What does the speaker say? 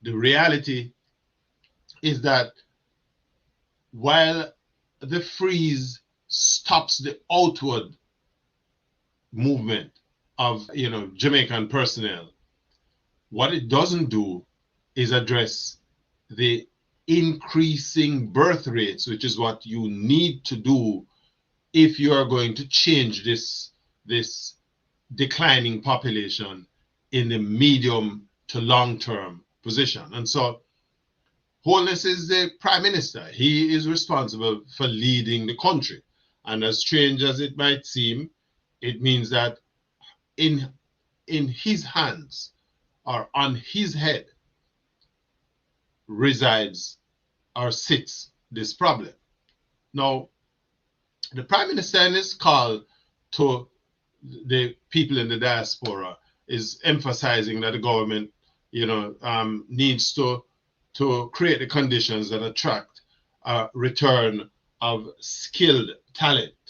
The reality is that while the freeze stops the outward movement of Jamaican personnel, what it doesn't do is address the increasing birth rates, which is what you need to do if you are going to change this declining population in the medium to long term position. And so Holness is the prime minister. He is responsible for leading the country. And as strange as it might seem, it means that in his hands or on his head resides or sits this problem. Now, the prime minister in his call to the people in the diaspora is emphasizing that the government, needs to create the conditions that attract a return of skilled talent